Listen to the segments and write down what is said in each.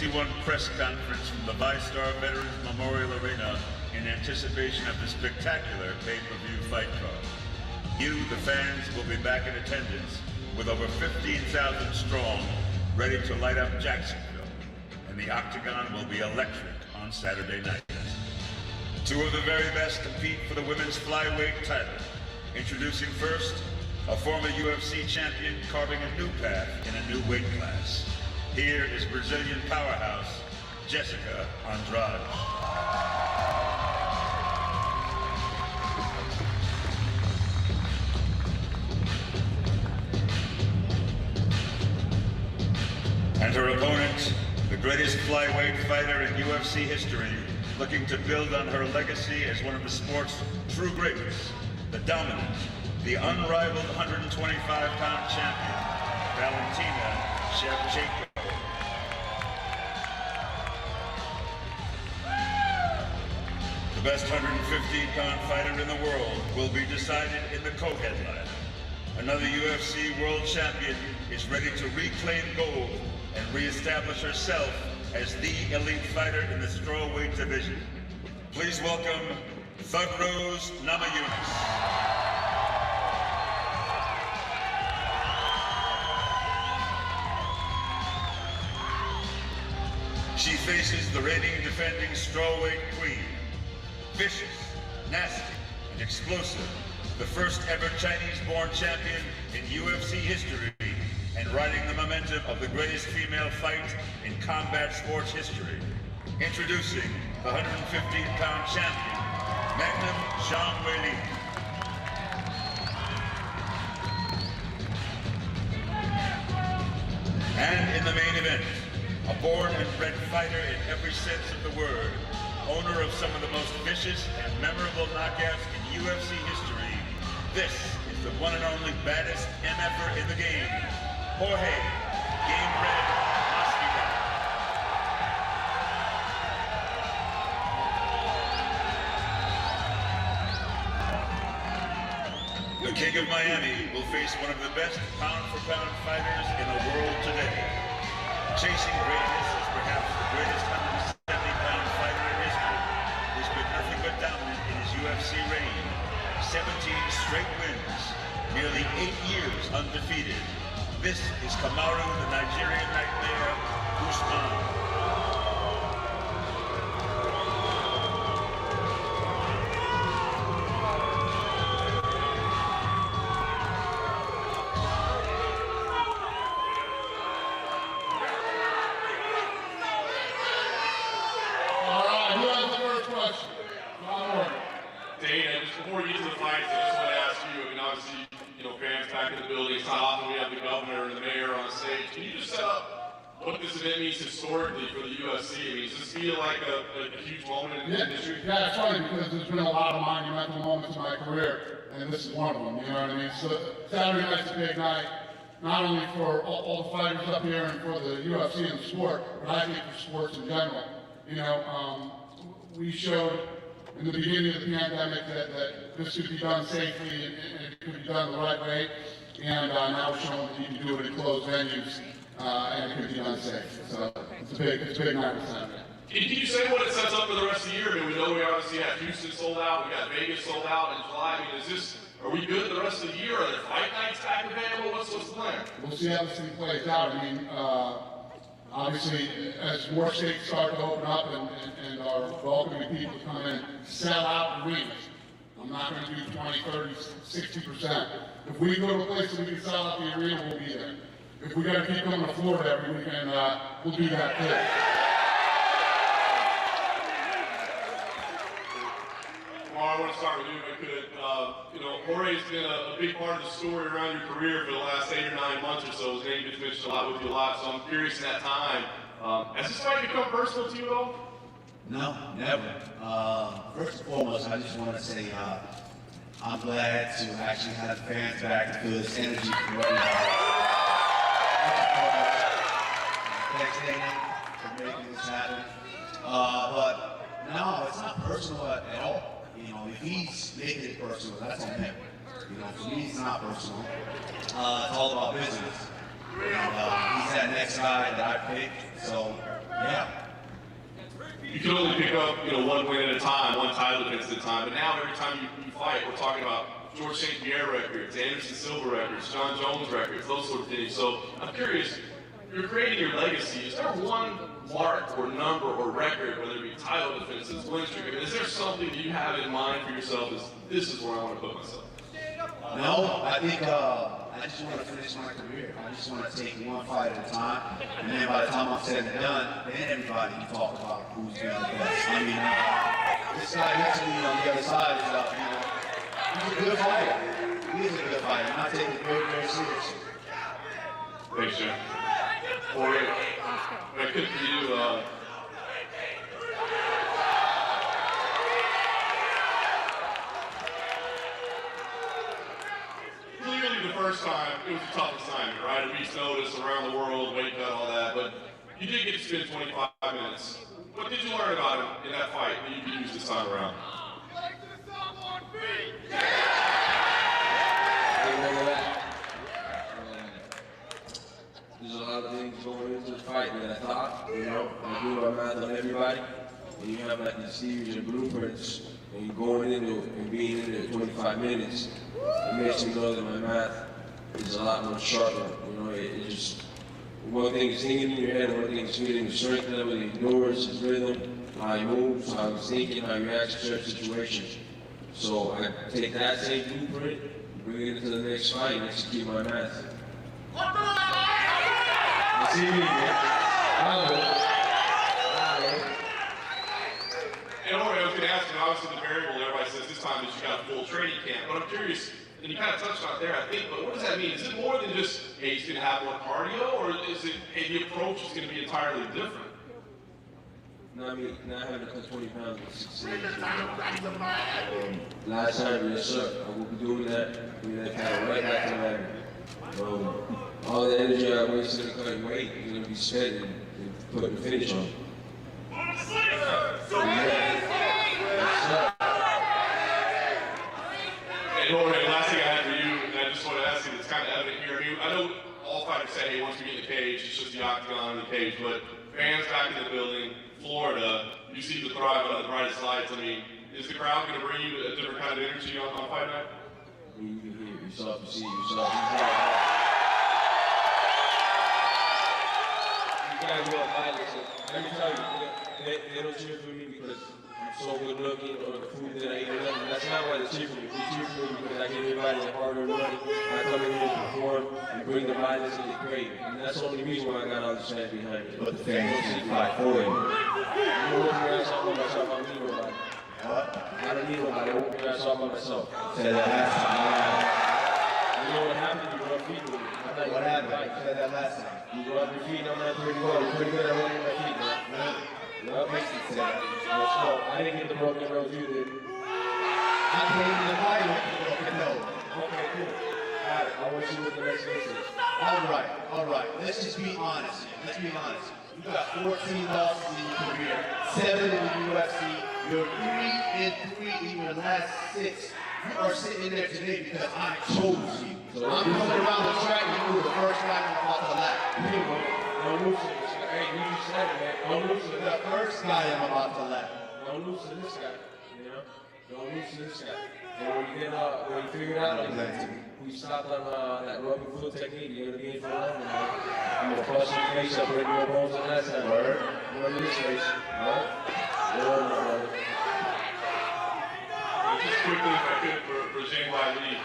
61 press conference from the VyStar Veterans Memorial Arena in anticipation of the spectacular pay-per-view fight card. You, the fans, will be back in attendance with over 15,000 strong, ready to light up Jacksonville, and the octagon will be electric on Saturday night. Two of the very best compete for the women's flyweight title. Introducing first, a former UFC champion carving a new path in a new weight class. Here is Brazilian powerhouse, Jessica Andrade. And her opponent, the greatest flyweight fighter in UFC history, looking to build on her legacy as one of the sport's true greats, the dominant, the unrivaled 125-pound champion, Valentina Shevchenko. The best 115-pound fighter in the world will be decided in the co-headline. Another UFC world champion is ready to reclaim gold and reestablish herself as the elite fighter in the strawweight division. Please welcome Thug Rose Namajunas. She faces the reigning defending strawweight queen. Vicious, nasty, and explosive. The first ever Chinese-born champion in UFC history, and riding the momentum of the greatest female fight in combat sports history. Introducing the 115-pound champion, Magnum Zhang Weili. And in the main event, a born and bred fighter in every sense of the word, owner of some of the most vicious and memorable knockouts in UFC history, this is the one and only baddest MFer in the game, Jorge, Game Red Masvidal. The King of Miami will face one of the best pound-for-pound fighters in the world today. Chasing greatness is perhaps the greatest 170-pound fighter in history. He's been nothing but dominant in his UFC reign. 17 straight wins, nearly 8 years undefeated. This is Kamaru, the Nigerian nightmare, Usman. Before we get to the fights, I just want to ask you, I mean, obviously, fans back in the building, it's not often we have the governor and the mayor on stage. Can you just set up what this event means historically for the UFC? I mean, does this feel like a huge moment in history? Yeah, it's funny because there's been a lot of monumental moments in my career, and this is one of them, you know what I mean? So Saturday night's a big night, not only for all the fighters up here and for the UFC and the sport, but I think for sports in general. We showed in the beginning of the pandemic that this could be done safely and it could be done the right way, and now we're showing that you can do it in closed venues and it could be done safe. So it's a big night for Saturday. Can you say what it sets up for the rest of the year? I mean, we know we obviously have Houston sold out, we got Vegas sold out in July. I mean, are we good the rest of the year? Are there fight nights back available? What's the plan? We'll see how this thing plays out. I mean, obviously, as more states start to open up and are welcoming people to come in, sell out arenas. I'm not going to do 20, 30, 60%. If we go to a place that we can sell out the arena, we'll be there. If we got to keep coming to Florida every weekend, we'll do that too. Well, I want to start with you if I could. Jorge's been a big part of the story around your career for the last 8 or 9 months or so. His name gets mentioned a lot with you a lot, so I'm curious in that time. Has this fight become personal to you at all? No, never. First and foremost, I just want to say I'm glad to actually have the fans back and feel this energy from everybody. Thanks, Lenny, for making this happen. But no, it's not personal at all. If he's making it personal, that's on him. For me, it's not personal. It's all about business. And he's that next guy that I picked. So, yeah, you can only pick up, one win at a time, one title defense at a time. But now every time you fight, we're talking about George St. Pierre records, Anderson Silva records, John Jones records, those sort of things. So I'm curious, you're creating your legacy. Is there one mark or number or record, whether it be title defenses, win streak? Is there something that you have in mind for yourself as this is where I want to put myself? No, I think I just want to finish my career. I just want to take one fight at a time, and then by the time I'm said and done, then everybody can talk about who's doing the best. I mean, this guy next to me on the other side is, he's a good fighter. He is a good fighter, and I take it very, very seriously. Thanks, Jim. Jorge, I could for you, clearly the first time, it was a tough assignment, right? A week's notice around the world, weight cut, all that, but you did get to spend 25 minutes. What did you learn about him in that fight that you could use this time around? There's a lot of things going into the fight that I thought, I do my math on everybody, and you have like these theories and blueprints, and you're going into it and being in there 25 minutes, it makes me know that my math is a lot more sharper, it just, one thing is thinking in your head, one thing is feeling the strength of it, the endurance, his rhythm, how he moves, how he's thinking, how he reacts to certain situations. So I take that same blueprint, bring it into the next fight, and execute my math. See me, man. And Jorge, I was going to ask you, obviously the variable, everybody says this time that you got a full training camp, but I'm curious, and you kind of touched on it there, I think, but what does that mean? Is it more than just, hey, he's going to have more cardio, or is it, hey, the approach is going to be entirely different? No, I mean, not having to cut 20 pounds in 6 days. Last time, yes, sir. I will be doing that. Bring that cattle right back to the lab. All the energy I wasted in cutting weight is going to be spent and putting the finish on. And Jorge, last thing I had for you, and I just want to ask you, it's kind of evident here. I mean, I know all fighters say, hey, once we get in the cage, it's just the octagon and the cage, but fans back in the building, Florida, you seem to thrive under the brightest lights. I mean, is the crowd going to bring you a different kind of energy on fight night? I mean, you can hear it yourself, you see it yourself. You guys want violence. Let me tell you, they don't cheer for me because I'm so good looking or the food that I eat or nothing. That's not why they cheer for me. They cheer for me because I give everybody a hard-earned money. I come in here and perform and bring the violence and the crave. And that's the only reason why I got all this fans behind me. But the fans don't fight for you. I don't open your ass up on myself, I don't need nobody. What? I don't need nobody, I open your ass up on myself. Say that last time. You know what happened? You rub feet with me. What happened? Say that last time. You rub your feet, I'm not pretty well. You're pretty good at running my feet, man. What makes you say that? I didn't get the broken nose, you did. I came to the fight with the broken nose. Okay, cool. Alright, I want you with the next message. Alright. Let's just be honest here. Let's be honest. You got 14 losses in your career, 7 in the UFC. You're 3-3 in your last 6. You are sitting there today because I chose you. So I'm coming around the track and you were the first guy I'm about to lap. Don't lose to this guy. Hey, you just said it, man. Don't lose to the first guy I'm about to lap. Don't lose to this guy. Don't lose to this guy. And when you figure it out, we stopped on that rubbing foot technique. You're gonna be in for a long one, man. I'm gonna bust your face up, break your bones on that side. Word. You're in this race. Alright? Word, my brother. Just quickly, if I could, for Zhang Weili.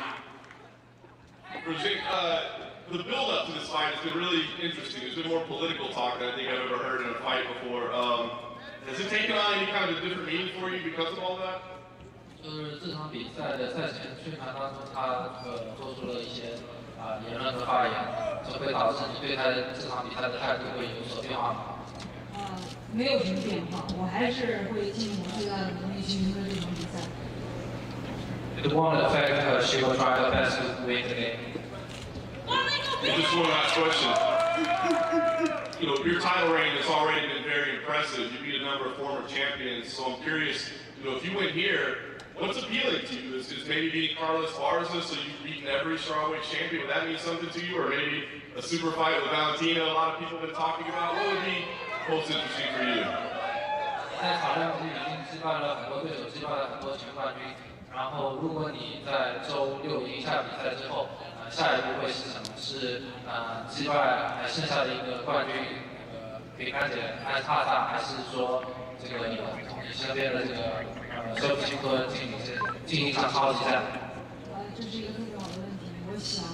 For Zhang, the build-up to this fight has been really interesting. There's been more political talk than I think I've ever heard in a fight before. Has it taken on any kind of a different meaning for you because of all that? 就是这场比赛的赛前宣传当中，他做出了一些言论和发言，这会导致你对他这场比赛的态度会有所变化吗？没有什么变化，我还是会尽我最大的努力去赢得这场比赛。It won't affect her. She will try her best to win the game. And just one last question. Your title reign has already been very impressive. You beat a number of former champions, so I'm curious, if you win here, what's appealing to you? Is maybe beating Carlos Barza, so you've beaten every strawweight champion? Would that mean something to you? Or maybe a super fight with Valentina, a lot of people have been talking about? What would be most interesting for you? 在草量级已经击败了很多对手，击败了很多前冠军。然后，如果你在周6赢下比赛之后，下一步会是什么？是击败还剩下的一个冠军饼干姐安踏萨，还是说这个你身边的这个Shevchenko进行一场超级战？这是一个特别好的问题。我想，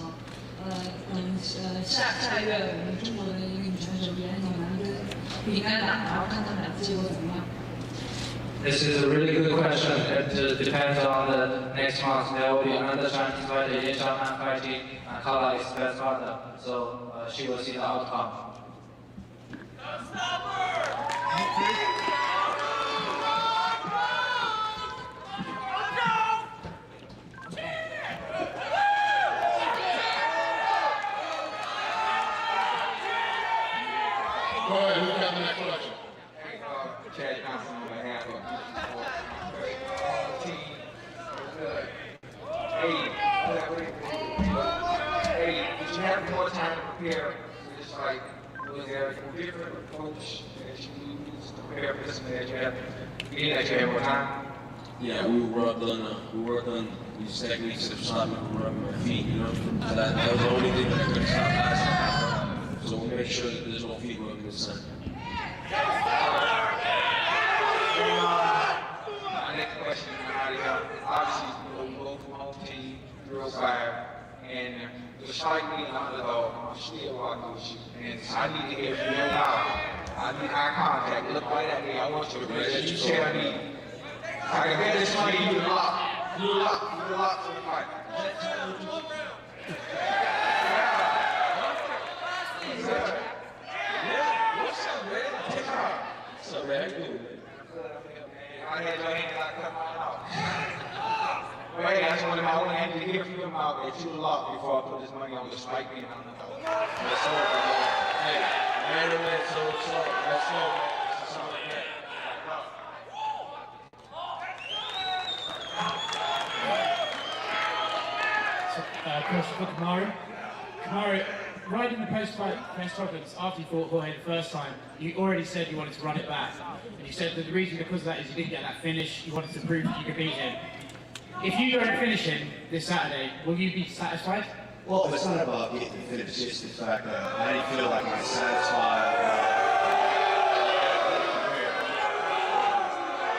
下月我们中国的一个女选手演你们跟饼干打，然后看他们俩结果怎么样。This is a really good question. It depends on the next month. There will be another Chinese fighter, Zhang fighting Colesseum best partner. So she will see the outcome. Go ahead, who's got the next question? Chad Johnson on behalf of team. Hey, did you have more time to prepare for this fight? Was there a different approach that you used to prepare for this match? You had more time? Yeah, we worked on these techniques that stopped me from rubbing my feet, you know. That was the only thing that could stop last time. So we make sure that there's no feet rubbing this time. My next question, obviously, you go from home team, 05, and despite being an underdog, I'm still rocking with you. And I need to hear from you now. I need eye contact. Look right at me. I want you to make sure you tell me. I can bet this money you lock. You lock for the fight. What's up, man? What's up, man? I had your hand like cut mine off. Wait, I just wanted to hear from your mouth that you locked before I put this money on despite being on the top. Let's go, hey, man to man, so let's go, man. It's something like that. Question for Kamaru. Kamaru, right in the post-fight press conference after you fought Jorge the first time, you already said you wanted to run it back. And you said that the reason because of that is you didn't get that finish, you wanted to prove that you could beat him. If you don't finish him this Saturday, will you be satisfied? Well, it's not about getting the finish, it's the fact that I didn't feel like I was satisfied.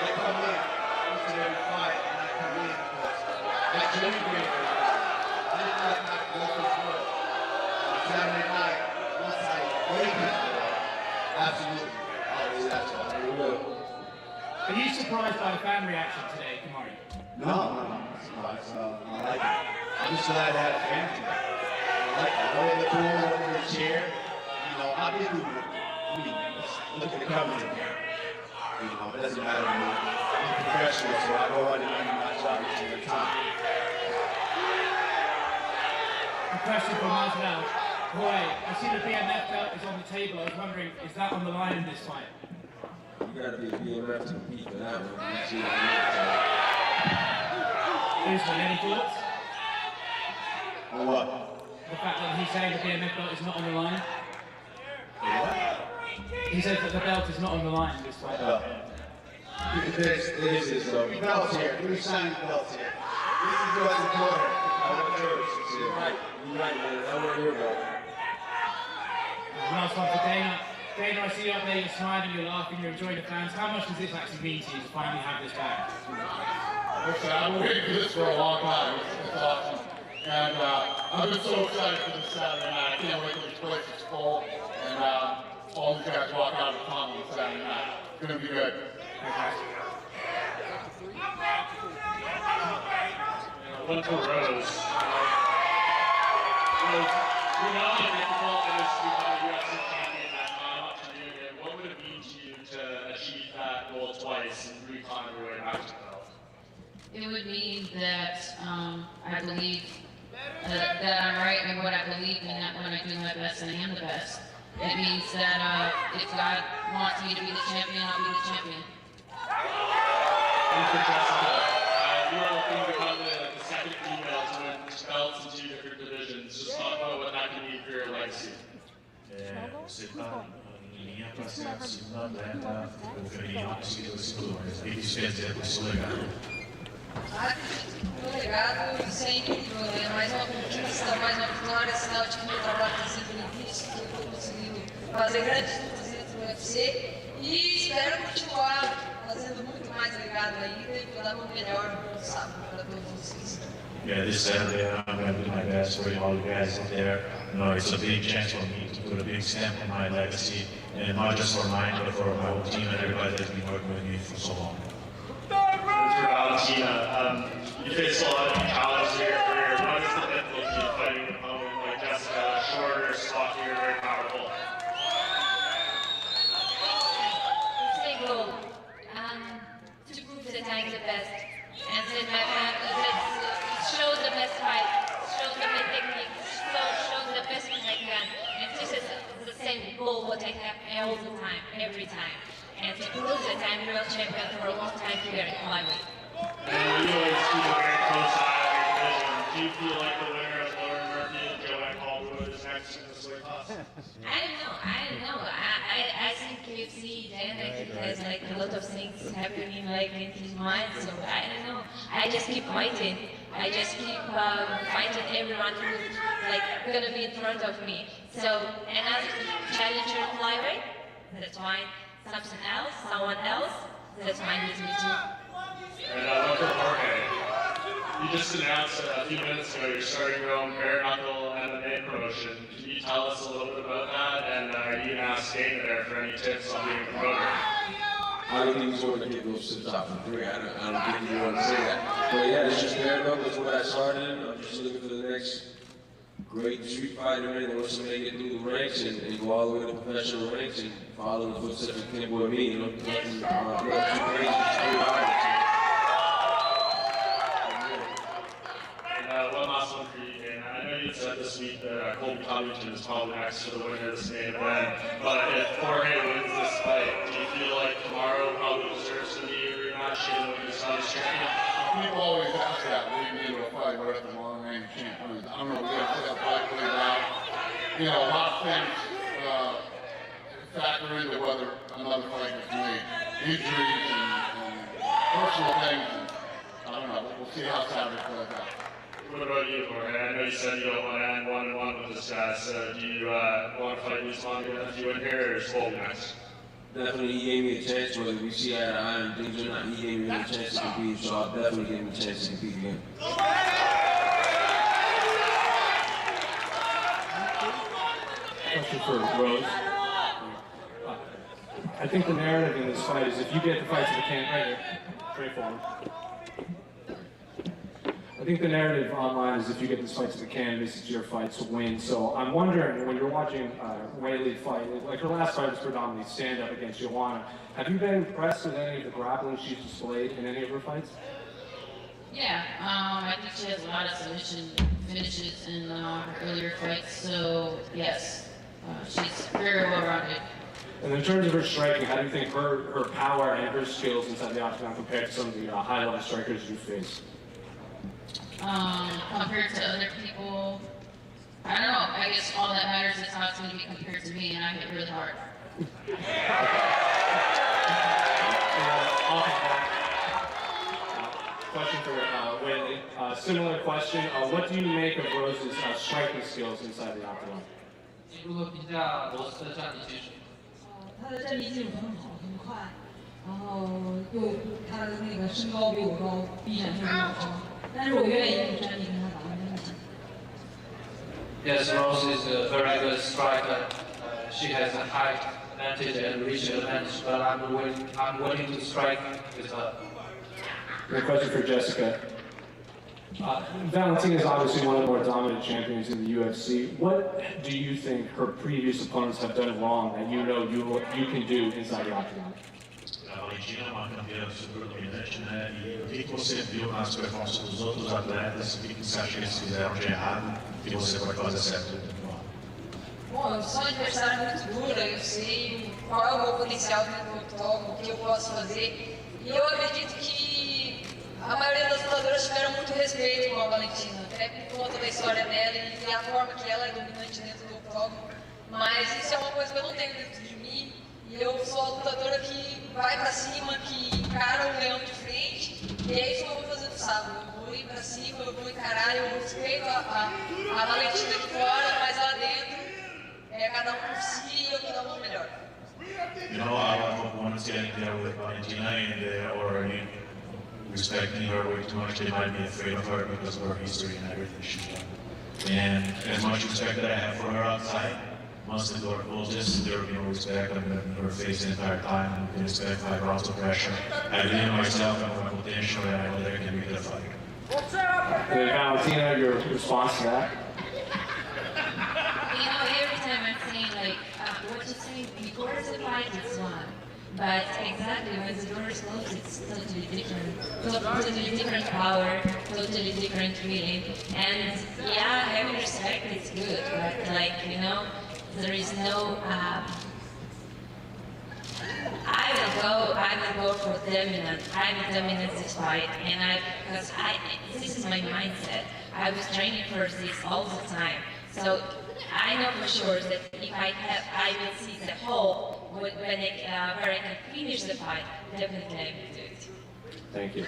They come in into every fight, and I come in because that journey breaker, I didn't like not go for his work. On Saturday night, once I gave him the work, absolutely, I was satisfied. I will. Are you surprised by the fan reaction today, Kamaru? No, I'm not surprised. I like it. I'm just glad to have a fan today. I like it. Go in the pool, over in the chair. You know, I did do it. Look at the coverage in there. You know, it doesn't matter to me. I'm a professional, so I go out and do my job every time. A question for Masvidal. Jorge, I see the BMF belt is on the table. I was wondering, is that on the line in this fight? You gotta be a BMF to compete for that one. Usman, any thoughts? Or what? The fact that he's saying the BMF belt is not on the line? What? He says that the belt is not on the line in this fight. There's three belts here. Three shiny belts here. This is what's important. I want yours. You're right, man. I want your belt. Last one for Dana. Dana, I see you up there, you're smiling, you're laughing, you're enjoying the fans. How much does this actually mean to you to finally have this back? Listen, I've been waiting for this for a long time. It's awesome. And I've been so excited for this Saturday night. I can't wait till this place is full. And all these guys walk out of the tunnel on Saturday night. It's going to be good. One for Rose. We know how difficult it is to become a UFC champion that afternoon. What would it mean to you to achieve that goal twice and reclaim your way back to the belt? It would mean that I believe that I'm right in what I believe in, that when I do my best, I am the best. It means that if God wants me to be the champion, I'll be the champion. And for Jessica, you are looking to become the second female to win belts in 2 different divisions. Just talk about what that can mean for your legacy. C'est pas em linha para ser a segunda atleta feminina a conseguir esse título. Mas o que isso quer dizer para o seu legado? O legado isso é incrível, né? Mais uma conquista, mais uma vitória, sinal de que meu trabalho está sendo bem visto, que eu estou conseguindo fazer grandes lutas dentro do UFC e espero continuar fazendo muito mais legado ainda e vou dar o meu melhor no sábado para todos vocês. Yeah, this Saturday I'm going to do my best for all you guys out there. You know, it's a big chance for me to put a big stamp on my legacy, and not just for mine, but for my whole team and everybody that's been working with me for so long. For Valentina, you faced a lot of challenges in your career. What is the difficulty of fighting an opponent like Jessica, shorter, stockier, very powerful? Same goal, to prove that I'm the best, and that show the best fight, show the best technique, show the best thing I can, and this is the same goal what I have all the time, every time, and to prove that I'm world champion for a long time here in flyweight. And you always keep a very close eye on your division. Do you feel like the winner of Lauren Murphy and Joanne Calderwood is next in this weight class? I don't know. I think UFC then like, it has like a lot of things happening like in his mind, so I don't know. I just keep fighting. I just keep fighting everyone who's like gonna be in front of me. So another challenger flyweight, that's fine. Something else, someone else, that's fine with me too. And look at Jorge. You just announced a few minutes ago you're starting your own bare knuckle MMA promotion. Can you tell us a little bit about that? And are you going to ask Dana there for any tips on being a promoter? I don't think he's going to hit those to the top of 3. I don't think he want to say that. But yeah, it's just bare knuckle. That's what I started. I'm just looking for the next great street fighter that wants to make it through the ranks and go all the way to professional ranks and follow the footsteps of Ken Boy me. You know, nothing too crazy, just good art. One last one for you, Dana. I know you said this week that Colby Covington is probably next to the winner of this main event, but if Jorge wins this fight, do you feel like Kamaru probably deserves to be a rematch even when he's not a champion? People always ask that leading into a fight, what if the long-range champ wins? I don't know, we're going to play that fight really out. You know, a lot of things factor into whether another fight is made. Injuries and personal things. I don't know, we'll see how Saturday plays out. What about you, Jorge? I know you said you don't want to end 1-1 with this guy, so do you want to fight Usman again if you win here, or is Colby next? Definitely, he gave me a chance, whether we see eye to eye and things or not, he gave me a chance to compete, so I'll definitely give him a chance to compete again. Question for Rose. I think the narrative in this fight is if you get the fight to the can, right here, pray for him. I think the narrative online is if you get this fight to the canvas, it's your fight to win. So I'm wondering, when you're watching Weili fight, like her last fight was predominantly stand-up against Joanna, have you been impressed with any of the grappling she's displayed in any of her fights? Yeah, I think she has a lot of submission finishes in her earlier fights, so yes, she's very well-rounded. And in terms of her striking, how do you think her power and her skills inside the octagon compared to some of the high-level strikers you face? Compared to other people, I don't know. I guess all that matters is how it's going to be compared to me, and I hit really hard. Question for Weili. Similar question. What do you make of Rose's striking skills inside the octagon? 如何评价罗斯的战力技术？他的站立技术很好，很快，然后又他的那个身高比我高，臂展性比我高，但是我愿意用站立跟他打完这场。Yes, Rose is a very good striker. She has a height advantage and reach advantage, but I'm willing to strike with her. A question for Jessica. Valentina is obviously one of the more dominant champions in the UFC. What do you think her previous opponents have done wrong that you know you can do inside the octagon? A Valentina é uma campeã super dominante, né? E o que você viu nas performances dos outros atletas? O que você acha que eles fizeram de errado que você pode fazer certo? Bom, eu sou uma adversária muito dura, eu sei qual é o meu potencial dentro do octógono, o que eu posso fazer. E eu acredito que a maioria das lutadoras tiveram muito respeito com a Valentina, até por conta da história dela e a forma que ela é dominante dentro do octógono. Mas isso é uma coisa que eu não tenho dentro de mim Eu sou a lutadora que vai pra cima, que encara o leão de frente, e é isso que eu vou fazer no sábado. Eu vou ir pra cima, eu vou encarar, eu respeito a Valentina aqui fora, mas lá dentro é cada um por si e eu vou dar o meu melhor. You know, I hope one's getting there with Valentina and or respecting her way too much. They might be afraid of her because of her history and everything she's done. And as much respect that I have for her outside, once the door closes, there will be no respect. I'm going to be her face the entire time. I'm going to respect 5 rounds of pressure. I believe in myself and my potential, and I know that I can beat the fight. Valentina, your response to that? You know, every time I'm saying like, what you say before the fight is one. But exactly when the door is closed, it's totally different. Totally different power, totally different feeling. And yeah, having respect is good, but like, you know, there is no, I will go for dominant. I will dominate this fight, and because this is my mindset. I was training for this all the time. So I know for sure that if I will see the hole where I can finish the fight, definitely I will do it. Thank you.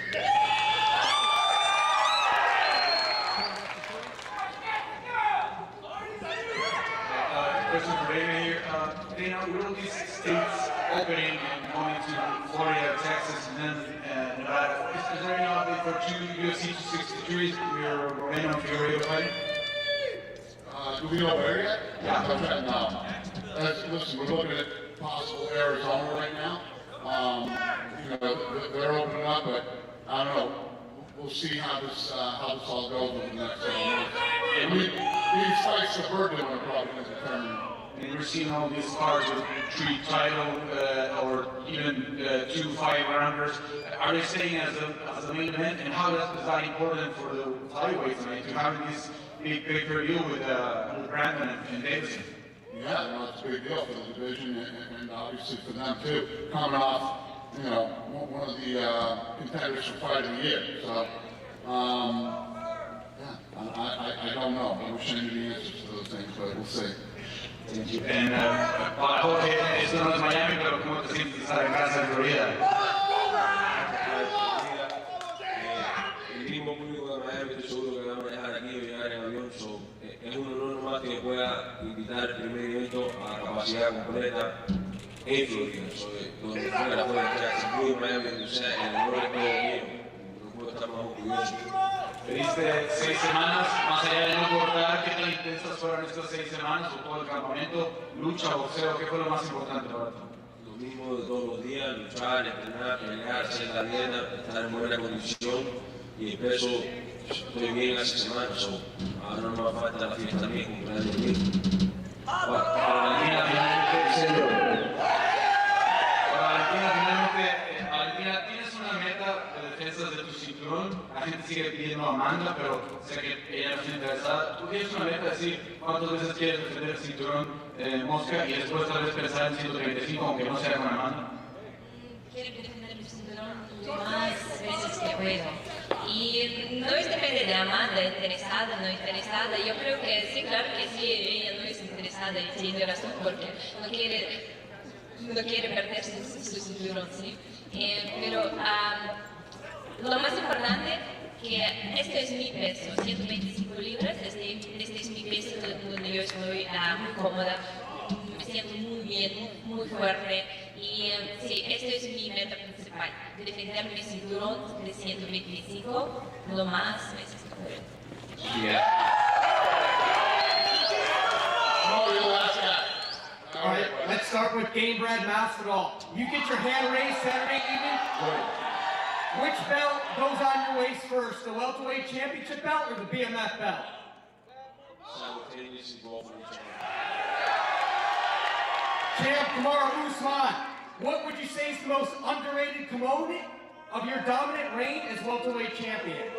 Question for David here. Dana, with all these states opening and going to Florida, Texas, and then Nevada, is there any update for 2 UFC 263s? We're Moreno and Figueiredo fighting? Do we know where yet? Yeah. Okay, no. Listen, we're looking at possible Arizona right now. You know, they're opening up, but I don't know. We'll see how this all goes over the next several months. I mean, these fights that we're doing are probably going to determine. And we're seeing all these cards with 3 title or even 2 5-rounders. Are they staying as a main event? And how is that important for the flyweights, I mean, to have this big pay-per-view with Brandon and Davidson? Yeah, no, it's a big deal for the division and obviously for them too. Coming off, you know, one of the contenders for fight of the year. So, yeah, I don't know. I wish I knew the answers to those things, but we'll see. Thank you. And Jorge, esto no es Miami, pero ¿cómo te sientes estar en casa en Florida? El ritmo público de Miami, estoy seguro que va a manejar aquí o llegar en avión. Es un honor nomás que me pueda invitar el primer evento a capacidad completa en Florida. Donde fuera fuera de Jacksonville, Miami, o sea, el honor es todo mío. No puedo estar más orgulloso. Pediste 6 semanas, más allá de no importar qué tan intensas fueron estas 6 semanas o todo el campamento, lucha, boxeo, ¿qué fue lo más importante para ti? Lo mismo de todos los días, luchar, entrenar, pelear, hacer la dieta, estar en buena condición y el peso, estoy bien hace semanas, ahora no me falta la fiesta mía, cumpleaños mío. Valentina, Valentina, tienes una meta de defensas de tu cinturón. La gente sigue pidiendo a Amanda, pero sé que ella no está interesada. Tú tienes una meta de decir cuántas veces quieres defender el cinturón Mosca y después tal vez pensar en 135, aunque no sea con Amanda. Quiero defender el cinturón lo más veces que puedo. Y no depende de Amanda, interesada, no interesada. Yo creo que sí, claro que sí, ella no es interesada y tiene razón porque no quiere perderse su cinturón, ¿sí? Pero lo más importante que este es mi peso, 125 libras, este es mi peso donde yo estoy muy cómoda, me siento muy bien, muy fuerte y sí, este es mi meta principal, defender mi cinturón de 125 lo más veces que puedo. All right, let's start with Game Brad Masvidal. You get your hand raised Saturday evening. Which belt goes on your waist first, the welterweight championship belt or the BMF belt? Simultaneously both of each other. Champ Kamaru Usman, what would you say is the most underrated component of your dominant reign as welterweight champion?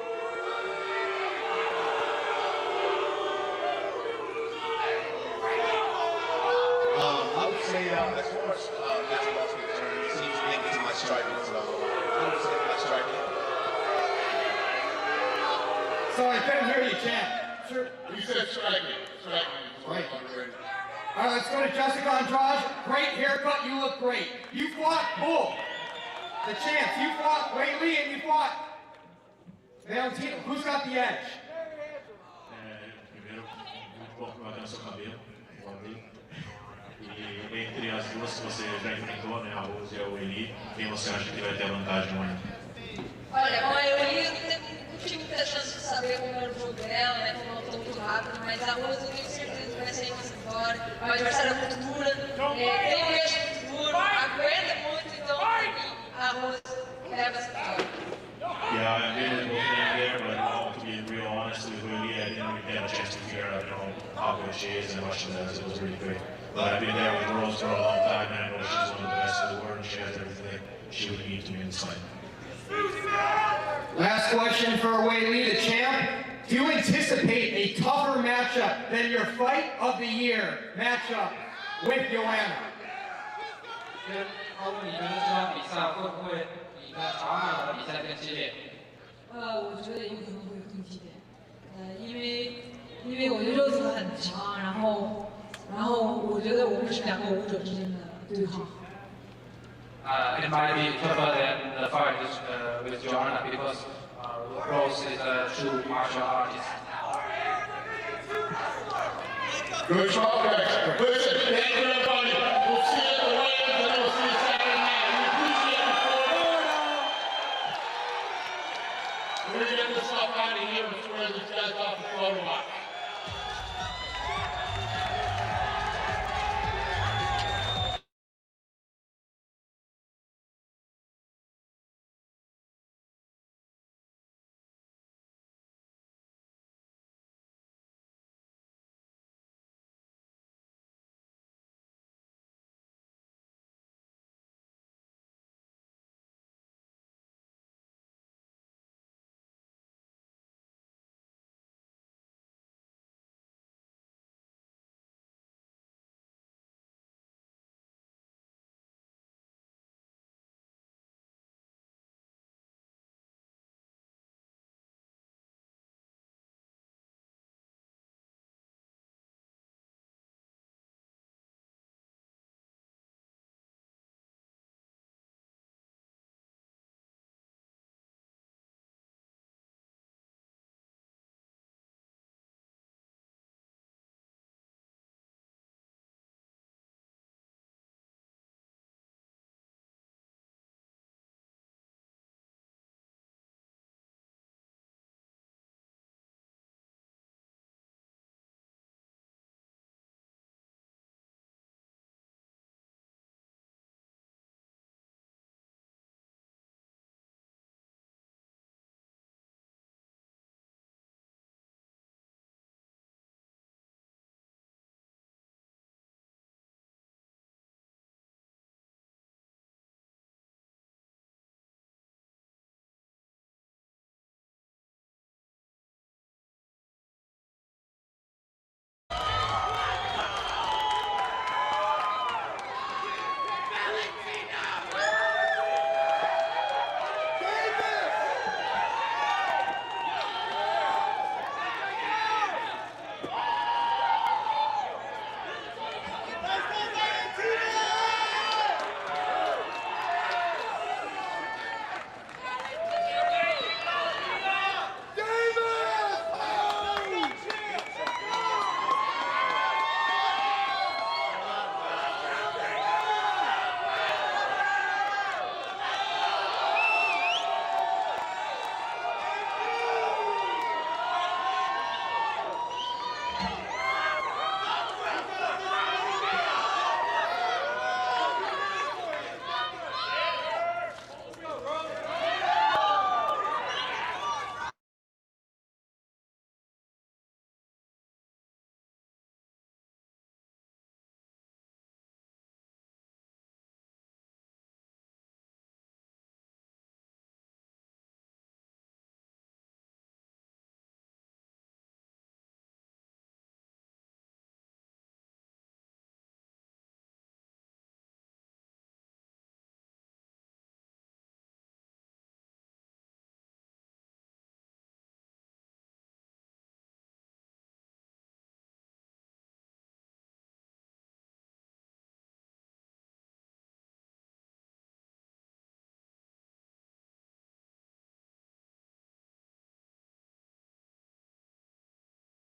I would say, as far as Mr. Boss is concerned, it seems to make it to my striking, so I would say my striking. Sorry, I couldn't hear you, champ. Sure. You said striking. Striking. Right. All right, let's go to Jessica Andrade. Great haircut, you look great. You fought Bull, the champs. You fought Weili and you fought Valentina. Who's got the edge? Primeiro, muito bom que bateu no seu cabelo, e entre as duas que você já enfrentou, né, a Rose e a Weili, quem você acha que vai ter a vantagem maior? Olha, com a Weili eu não tive muita chance de saber como era o jogo dela, né, como ela lutou muito rápido, mas a Rose eu tenho certeza que vai sair com essa vitória. A adversária é muito dura, tem um queixo muito duro, aguenta muito, então a Rose leva essa vitória. Yeah, I didn't go there, but to be real honest with Weili, I didn't really get a chance to figure out, how good she is and what she does. It was really great. But I've been there with Rose for a long time, and I know she's one of the best in the world, and she has everything she would need to win this fight. Last question for Weili, the champ. Do you anticipate a tougher matchup than your fight of the year matchup with Joanna? 他问你觉得这场比赛会不会比那长马的比赛更激烈？我觉得有可能会更激烈，因为我觉得肉子很强，然后我觉得我们是两个武者之间的对抗。It might be tougher than the fight with Joanna because Rose is a true martial artist. Good job, guys. Listen, thank you, everybody. We'll see you at the weigh-ins, and then we'll see you Saturday night. We appreciate it. We're going to get this stuff out of here before these guys off the photo op.